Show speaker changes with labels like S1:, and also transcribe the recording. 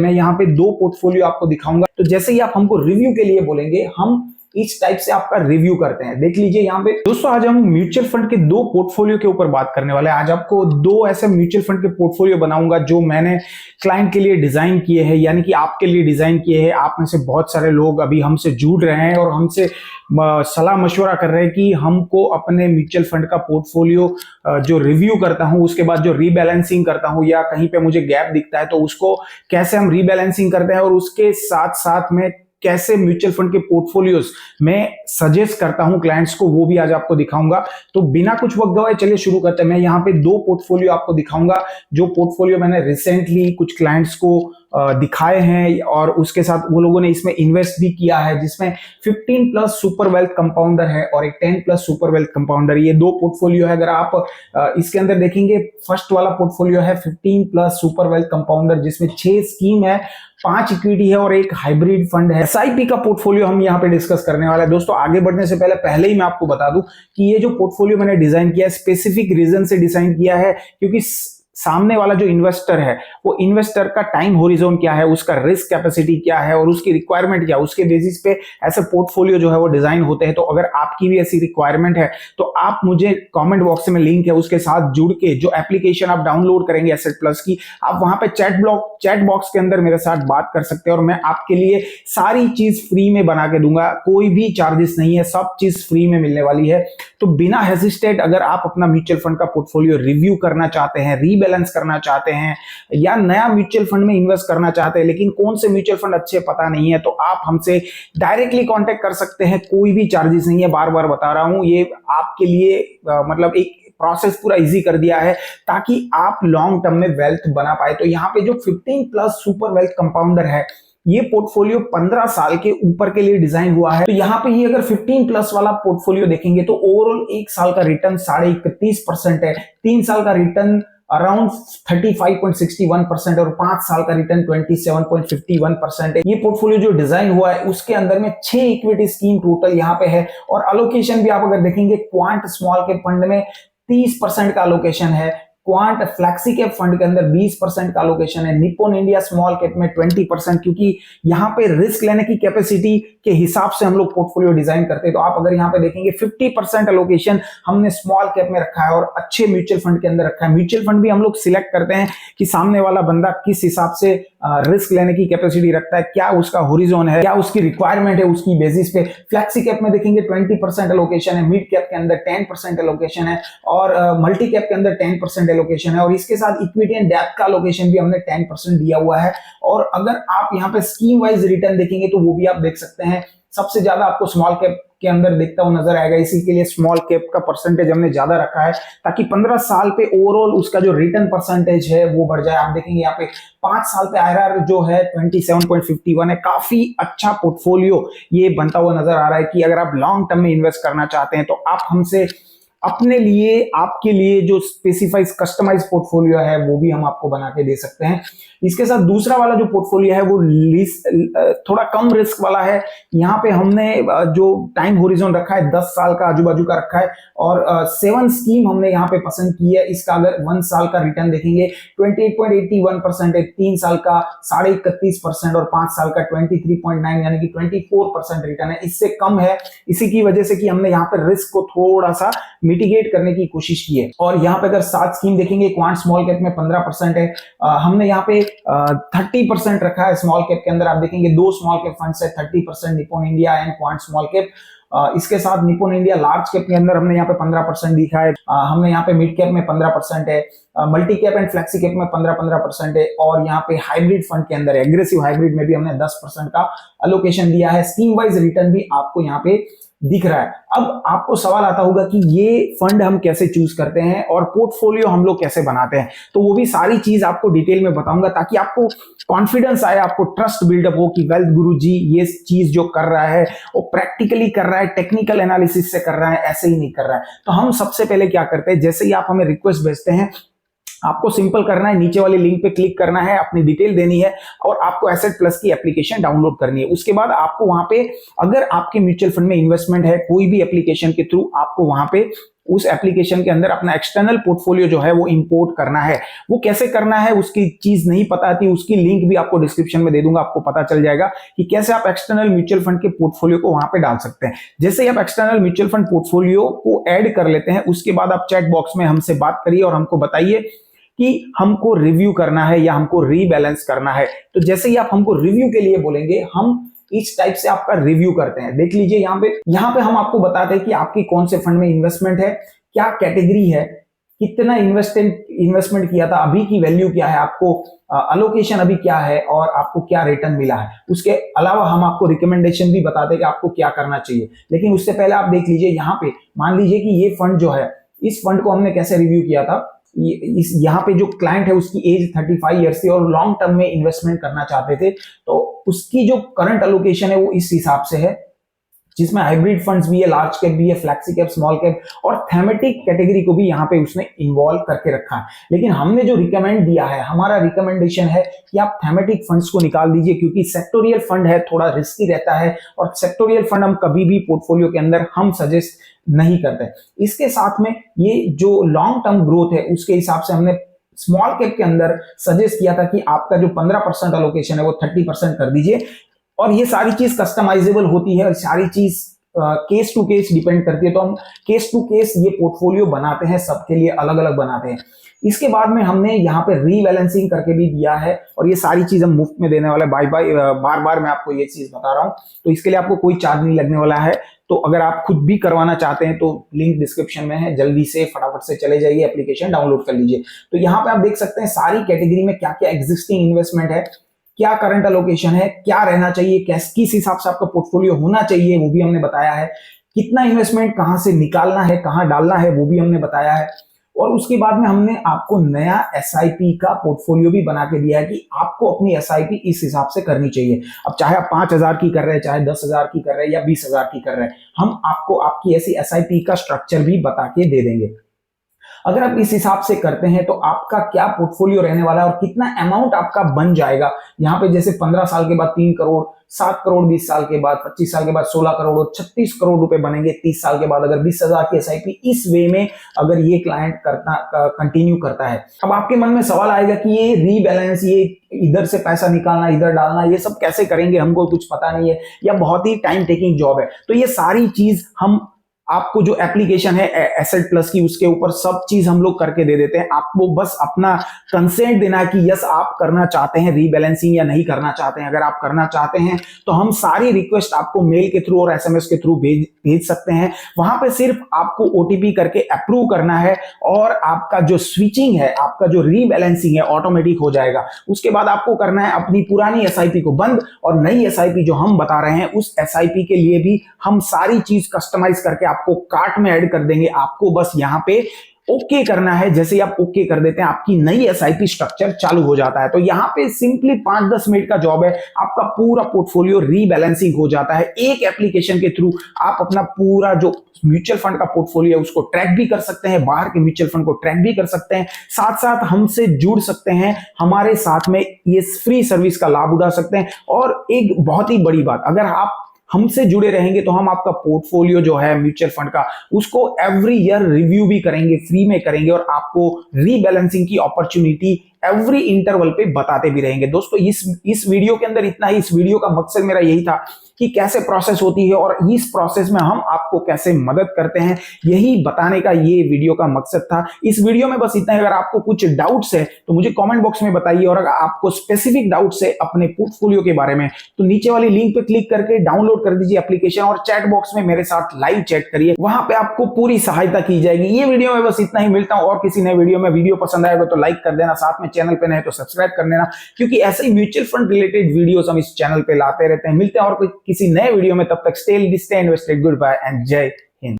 S1: मैं यहाँ पे दो पोर्टफोलियो आपको दिखाऊंगा। तो जैसे ही आप हमको रिव्यू के लिए बोलेंगे, हम इस टाइप से आपका रिव्यू करते हैं। देख लीजिए यहाँ पे दोस्तों, आज हम म्यूचुअल फंड के दो पोर्टफोलियो के ऊपर बात करने वाले हैं। आज आपको दो ऐसे म्यूचुअल फंड के पोर्टफोलियो बनाऊंगा जो मैंने क्लाइंट के लिए डिजाइन किए हैं, यानी कि आपके लिए डिजाइन किए हैं। आप में से बहुत सारे लोग अभी हमसे जुड़ रहे हैं और हमसे सलाह मशवरा कर रहे हैं कि हमको अपने म्यूचुअल फंड का पोर्टफोलियो जो रिव्यू करता हूं, उसके बाद जो रीबैलेंसिंग करता हूं या कहीं पे मुझे गैप दिखता है तो उसको कैसे हम रीबैलेंसिंग करते हैं और उसके साथ साथ में कैसे म्यूचुअल फंड के पोर्टफोलियोज में सजेस्ट करता हूं क्लाइंट्स को, वो भी आज आपको दिखाऊंगा। तो बिना कुछ वक्त गवाए चलिए शुरू करते हैं। मैं यहाँ पे दो पोर्टफोलियो आपको दिखाऊंगा, जो पोर्टफोलियो मैंने रिसेंटली कुछ क्लाइंट्स को दिखाए हैं और उसके साथ वो लोगों ने इसमें इन्वेस्ट भी किया है, जिसमें 15 प्लस सुपर वेल्थ कंपाउंडर है और एक 10 प्लस सुपर वेल्थ कंपाउंडर। ये दो पोर्टफोलियो है। अगर आप इसके अंदर देखेंगे, फर्स्ट वाला पोर्टफोलियो है 15 प्लस सुपर वेल्थ कंपाउंडर, जिसमें 6 स्कीम है, 5 इक्विटी है और एक हाइब्रिड फंड है। एसआईपी का पोर्टफोलियो हम यहाँ पे डिस्कस करने वाले हैं। दोस्तों आगे बढ़ने से पहले ही मैं आपको बता दूं कि ये जो पोर्टफोलियो मैंने डिजाइन किया है, स्पेसिफिक रीजन से डिजाइन किया है, क्योंकि सामने वाला जो इन्वेस्टर है, वो इन्वेस्टर का टाइम होरिजोन क्या है, उसका रिस्क कैपेसिटी क्या है और उसकी रिक्वायरमेंट क्या है, उसके बेसिस पे ऐसे पोर्टफोलियो जो है वो डिजाइन होते हैं। तो अगर आपकी भी ऐसी रिक्वायरमेंट है तो आप मुझे कमेंट बॉक्स में लिंक है, उसके साथ जुड़ के जो एप्लीकेशन आप डाउनलोड करेंगे एसेट प्लस की, आप वहां पे चैट बॉक्स के अंदर मेरे साथ बात कर सकते हैं और मैं आपके लिए सारी चीज फ्री में बना के दूंगा। कोई भी चार्जेस नहीं है, सब चीज फ्री में मिलने वाली है। तो बिना हेजिटेट अगर आप अपना म्यूचुअल फंड का पोर्टफोलियो रिव्यू करना चाहते हैं, बैलेंस करना चाहते हैं या नया म्यूचुअल फंड में इन्वेस्ट करना चाहते हैं, लेकिन कौन से म्यूचुअल फंड अच्छे पता नहीं है, तो आप हमसे डायरेक्टली कांटेक्ट कर सकते हैं। कोई भी चार्जेस नहीं है, बार बार बता रहा हूं, ये आपके लिए मतलब एक प्रोसेस पूरा इजी कर दिया है ताकि आप लॉन्ग टर्म में वेल्थ बना पाए। तो यहाँ पे जो 15 प्लस सुपर वेल्थ कंपाउंडर है, ये पोर्टफोलियो 15 साल के ऊपर के लिए डिजाइन हुआ है। तो यहाँ पे ये अगर 15 प्लस वाला पोर्टफोलियो देखेंगे तो ओवरऑल 1 साल का रिटर्न 31.5% है, 3 साल का रिटर्न अराउंड 35.61% और 5 साल का रिटर्न 27.51% है। ये पोर्टफोलियो जो डिजाइन हुआ है उसके अंदर में 6 इक्विटी स्कीम टोटल यहाँ पे है और अलोकेशन भी आप अगर देखेंगे, क्वांट स्मॉल कैप फंड में 30% का अलोकेशन है, क्वांट फ्लैक्सी कैप फंड के अंदर 20% का अलोकेशन है, निप्पॉन इंडिया स्मॉल कैप में 20%, क्योंकि यहाँ पे रिस्क लेने की कैपेसिटी के हिसाब से हम लोग पोर्टफोलियो डिजाइन करते हैं। तो आप अगर यहाँ पे देखेंगे 50% अलोकेशन हमने स्मॉल कैप में रखा है और अच्छे म्यूचुअल फंड के अंदर रखा है। म्यूचुअल फंड भी हम लोग सिलेक्ट करते हैं कि सामने वाला बंदा किस हिसाब से रिस्क लेने की कैपेसिटी रखता है, क्या उसका होरिजोन है, क्या उसकी रिक्वायरमेंट है, उसकी बेसिस पे। फ्लैक्सी कैप में देखेंगे 20% अलोकेशन है, मिड कैप के अंदर 10% अलोकेशन है और मल्टी कैप के अंदर 10% एलोकेशन है और इसके साथ इक्विटी एंड डेप्थ का एलोकेशन भी हमने 10% दिया हुआ है। और अगर आप यहाँ पे स्कीम वाइज रिटर्न देखेंगे तो वो भी आप देख सकते हैं, सबसे ज्यादा आपको स्मॉल कैप के अंदर देखता हुआ नजर आएगा। इसी के लिए स्मॉल कैप का परसेंटेज हमने ज्यादा रखा है ताकि 15 साल पे ओवरऑल उसका जो रिटर्न परसेंटेज है वो बढ़ जाए। आप देखेंगे यहाँ पे 5 साल पे आईआरआर जो है 27.51 है। काफी अच्छा पोर्टफोलियो ये बनता हुआ नजर आ रहा है कि अगर आप लॉन्ग टर्म में इन्वेस्ट करना चाहते हैं तो आप हमसे अपने लिए, आपके लिए जो स्पेसिफाइज कस्टमाइज पोर्टफोलियो है वो भी हम आपको बना के दे सकते हैं। इसके साथ दूसरा वाला जो पोर्टफोलियो है वो थोड़ा कम रिस्क वाला है। यहाँ पे हमने जो टाइम होरिजोन रखा है 10 साल का आजू बाजू का रखा है और 7 स्कीम हमने यहाँ पे पसंद की है। इसका अगर 1 साल का रिटर्न देखेंगे 28.81% है, 3 साल का 31.5% और 5 साल का 23.9 यानी कि 24% रिटर्न है। इससे कम है, इसी की वजह से कि हमने यहाँ पे रिस्क को थोड़ा सा मिटिगेट करने की कोशिश की है। और यहाँ पे अगर 7 स्कीम देखेंगे, क्वांट स्मॉल कैप में 15% है, हमने यहाँ पे 30% रखा है स्मॉल कैप के अंदर। आप देखेंगे 2 स्मॉल कैप फंड्स है, 30% Nippon India and quant small cap. इसके साथ निप्पॉन इंडिया लार्ज कैप के अंदर हमने यहाँ पे 15% दिखा है। हमने यहाँ पे मिड कैप में 15% है, multi cap and flexi cap में 15% है और यहाँ पे हाइब्रिड फंड के अंदर एग्रेसिव हाइब्रिड में भी हमने 10% का अलोकेशन दिया है। स्कीम वाइज रिटर्न भी आपको यहाँ पे दिख रहा है। अब आपको सवाल आता होगा कि ये फंड हम कैसे चूज करते हैं और पोर्टफोलियो हम लोग कैसे बनाते हैं, तो वो भी सारी चीज आपको डिटेल में बताऊंगा ताकि आपको कॉन्फिडेंस आए, आपको ट्रस्ट बिल्डअप हो कि वेल्थ गुरु जी ये चीज जो कर रहा है वो प्रैक्टिकली कर रहा है, टेक्निकल एनालिसिस से कर रहा है, ऐसे ही नहीं कर रहा है। तो हम सबसे पहले क्या करते हैं, जैसे ही आप हमें रिक्वेस्ट भेजते हैं, आपको सिंपल करना है, नीचे वाले लिंक पे क्लिक करना है, अपनी डिटेल देनी है और आपको एसेट प्लस की एप्लीकेशन डाउनलोड करनी है। उसके बाद आपको वहां पे अगर आपके म्यूचुअल फंड में इन्वेस्टमेंट है, कोई भी एप्लीकेशन के थ्रू आपको वहां पे उस एप्लीकेशन के अंदर अपना एक्सटर्नल पोर्टफोलियो जो है वो इंपोर्ट करना है। वो कैसे करना है उसकी चीज नहीं पता थी, उसकी लिंक भी आपको डिस्क्रिप्शन में दे दूंगा, आपको पता चल जाएगा कि कैसे आप एक्सटर्नल म्यूचुअल फंड के पोर्टफोलियो को वहां पे डाल सकते हैं। जैसे ही आप एक्सटर्नल म्यूचुअल फंड पोर्टफोलियो को ऐड कर लेते हैं, उसके बाद आप चैट बॉक्स में हमसे बात करिए और हमको बताइए कि हमको रिव्यू करना है या हमको रीबैलेंस करना है। तो जैसे ही आप हमको रिव्यू के लिए बोलेंगे, हम इस टाइप से आपका रिव्यू करते हैं। देख लीजिए यहाँ पे हम आपको बताते हैं कि आपकी कौन से फंड में इन्वेस्टमेंट है, क्या कैटेगरी है, कितना इन्वेस्टमेंट किया था, अभी की वैल्यू क्या है, आपको अलोकेशन अभी क्या है और आपको क्या रिटर्न मिला है। उसके अलावा हम आपको रिकमेंडेशन भी बताते हैं कि आपको क्या करना चाहिए। लेकिन उससे पहले आप देख लीजिए यहाँ पे, मान लीजिए कि ये फंड जो है, इस फंड को हमने कैसे रिव्यू किया था। यहाँ पे जो क्लाइंट है उसकी एज 35 ईयर्स थी और लॉन्ग टर्म में इन्वेस्टमेंट करना चाहते थे, तो उसकी जो करंट एलोकेशन है वो इस हिसाब से है, जिसमें हाइब्रिड फंड्स भी है, लार्ज कैप भी है, फ्लैक्सी कैप, स्मॉल कैप और थेमेटिक कैटेगरी को भी यहाँ पे उसने इन्वॉल्व करके रखा है। लेकिन हमने जो रिकमेंड दिया है, हमारा रिकमेंडेशन है कि आप थेमेटिक फंड्स को निकाल दीजिए, क्योंकि सेक्टोरियल फंड है, थोड़ा रिस्की रहता है और सेक्टोरियल फंड हम कभी भी पोर्टफोलियो के अंदर हम सजेस्ट नहीं करते। इसके साथ में ये जो लॉन्ग टर्म ग्रोथ है उसके हिसाब से हमने स्मॉल कैप के अंदर सजेस्ट किया था कि आपका जो 15% अलोकेशन है वो 30% कर दीजिए। और ये सारी चीज कस्टमाइजेबल होती है और सारी चीज केस टू केस डिपेंड करती है, तो हम केस टू केस ये पोर्टफोलियो बनाते हैं, सबके लिए अलग अलग बनाते हैं। इसके बाद में हमने यहाँ पे रीबैलेंसिंग करके भी दिया है और ये सारी चीज हम मुफ्त में देने वाले, बार बार मैं आपको ये चीज बता रहा हूँ, तो इसके लिए आपको कोई चार्ज नहीं लगने वाला है। तो अगर आप खुद भी करवाना चाहते हैं तो लिंक डिस्क्रिप्शन में है, जल्दी से फटाफट से चले जाइए, एप्लीकेशन डाउनलोड कर लीजिए। तो यहाँ पे आप देख सकते हैं सारी कैटेगरी में क्या क्या एग्जिस्टिंग इन्वेस्टमेंट है, क्या करंट एलोकेशन है, क्या रहना चाहिए, किस हिसाब से आपका पोर्टफोलियो होना चाहिए वो भी हमने बताया है, कितना इन्वेस्टमेंट कहां से निकालना है, कहां डालना है वो भी हमने बताया है। और उसके बाद में हमने आपको नया एसआईपी का पोर्टफोलियो भी बना के दिया है कि आपको अपनी एसआईपी इस हिसाब से करनी चाहिए। अब चाहे आप 5,000 की कर रहे हैं, चाहे 10,000 की कर रहे हैं या 20,000 की कर रहे हैं, हम आपको आपकी ऐसी एसआईपी का स्ट्रक्चर भी बता के दे देंगे। अगर आप इस हिसाब से करते हैं तो आपका क्या पोर्टफोलियो रहने वाला है और कितना अमाउंट आपका बन जाएगा। यहाँ पे जैसे 15 साल के बाद 3 करोड़, 7 करोड़ 20 साल के बाद, 25 साल के बाद 16 करोड़ और 36 करोड़ रुपए बनेंगे 30 साल के बाद, अगर 20,000 की एसआईपी इस वे में अगर ये क्लाइंट कंटिन्यू करता है। अब आपके मन में सवाल आएगा कि ये रीबैलेंस, ये इधर से पैसा निकालना, इधर डालना, ये सब कैसे करेंगे, हमको कुछ पता नहीं है या बहुत ही टाइम टेकिंग जॉब है। तो ये सारी चीज हम आपको जो एप्लीकेशन है एसेट प्लस की, उसके ऊपर सब चीज हम लोग करके दे देते हैं। आपको बस अपना कंसेंट देना है कि यस आप करना चाहते हैं रीबैलेंसिंग या नहीं करना चाहते हैं। अगर आप करना चाहते हैं तो हम सारी रिक्वेस्ट आपको मेल के थ्रू और एसएमएस के थ्रू भेज सकते हैं। वहां पे सिर्फ आपको ओटीपी करके अप्रूव करना है और आपका जो स्विचिंग है, आपका जो रीबैलेंसिंग है ऑटोमेटिक हो जाएगा। उसके बाद आपको करना है अपनी पुरानी एसआईपी को बंद और नई एसआईपी जो हम बता रहे हैं उस एसआईपी के लिए भी हम सारी चीज कस्टमाइज करके आपको कार्ट में ऐड कर देंगे। आपको बस यहाँ पे ओके करना है। जैसे ही आप ओके कर देते हैं आपकी नई एसआईपी स्ट्रक्चर चालू हो जाता है। तो यहाँ पे सिंपली 5-10 मिनट का जॉब है, आपका पूरा पोर्टफोलियो रीबैलेंसिंग हो जाता है। एक एप्लीकेशन के थ्रू आप अपना पूरा जो म्यूचुअल फंड का पोर्टफोलियो है उसको ट्रैक भी कर सकते हैं, बाहर के म्यूचुअल फंड को ट्रैक भी कर सकते हैं, साथ साथ हमसे जुड़ सकते हैं, हमारे साथ में ये फ्री सर्विस का लाभ उठा सकते हैं। और एक बहुत ही बड़ी बात, अगर आप हमसे जुड़े रहेंगे तो हम आपका पोर्टफोलियो जो है म्यूचुअल फंड का उसको एवरी ईयर रिव्यू भी करेंगे, फ्री में करेंगे और आपको रीबैलेंसिंग की अपॉर्चुनिटी एवरी इंटरवल पे बताते भी रहेंगे। दोस्तों इस वीडियो के अंदर इतना ही। इस वीडियो का मकसद मेरा यही था कि कैसे प्रोसेस होती है और इस प्रोसेस में हम आपको कैसे मदद करते हैं, यही बताने का ये वीडियो का मकसद था। इस वीडियो में बस इतना ही। अगर आपको कुछ डाउट्स है तो मुझे कमेंट बॉक्स में बताइए और अगर आपको स्पेसिफिक डाउट्स है अपने पोर्टफोलियो के बारे में तो नीचे वाली लिंक पे क्लिक करके डाउनलोड कर दीजिए एप्लीकेशन और चैट बॉक्स में मेरे साथ लाइव चैट करिए, वहां पे आपको पूरी सहायता की जाएगी। ये वीडियो में बस इतना ही। मिलता हूं और किसी नए वीडियो में। वीडियो पसंद आएगा तो लाइक कर देना, साथ में चैनल पे नए तो सब्सक्राइब कर लेना, क्योंकि ऐसे ही म्यूचुअल फंड रिलेटेड वीडियोस हम इस चैनल पे लाते रहते हैं। मिलते हैं और किसी नए वीडियो में, तब तक stay invested, goodbye and जय